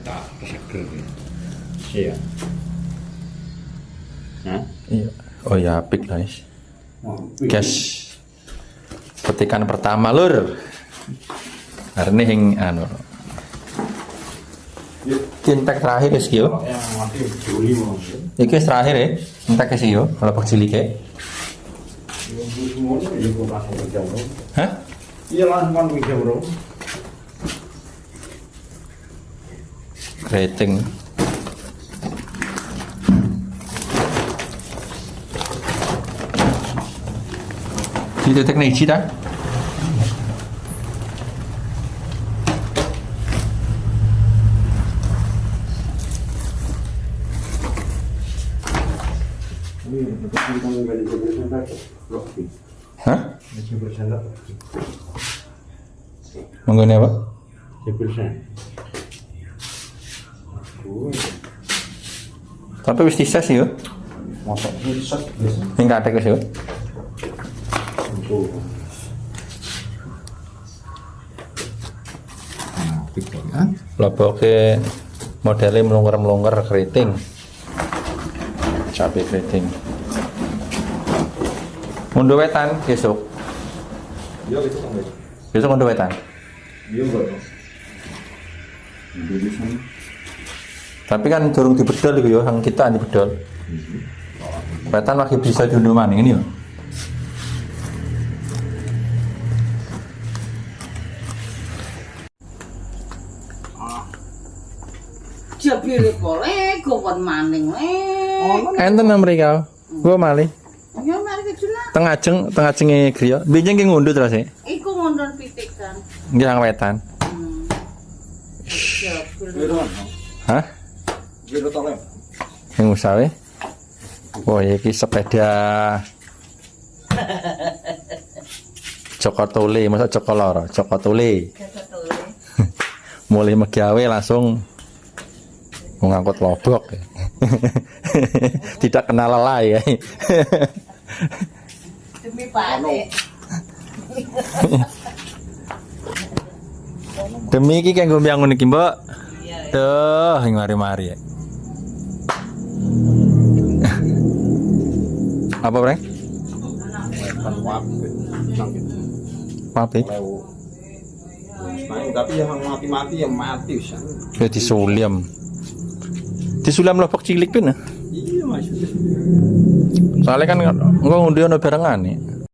Tak seger. Iya. Hah? Iya. Oh ya, apik guys. Guys. Petikan pertama lur. Hari ini yang anu. Tintek terakhir ya sih yo. Yang mati Juli mau. Iki terakhir ya. Tintek sih yo. Kalau pak cilik ya. Hah? Iya lah, kan bisa bro. Rating. Di titik nih cita. Hah? Mengenai apa? Tapi wis dises yo. Masuk set biasa. Ning kathek wis yo. Loboke modelnya melonggar-melonggar keriting. Cabai keriting. Mundur wetan besok. Iya itu kan. Besok mundur wetan. Iya enggak. Indonesia. Tapi kan durung dibedol iku yo, sang kita dibedol. Wetan lagi bisa diunduh maning ini yo. Jabire boleh gowan maning Enten mriki. Gua malih. Ya mari kejuna. Tengah-tengenge griya. Benjing ki ngunduh terus e. Iku ngondon pitikan. Nggih sang wetan. Jabire. Hah? Gila tolong. Yang usaha. Wah, iki sepeda Cokotole, masa Cokoloro, Cokotole. Mulai megawe langsung mengangkut lobok. Tidak kenal lelah ya. Demi Pak. Demi iki kanggo mbiyangun iki, Mbok. Tuh, yang mari-mari ya. Apa, Breng? Mati. Tapi yang mati-mati yang mati usah. Ya disuliam. Disuliam lobok cilik pun. Iya Mas. Soalnya kan engko ngundi ono barengan nih.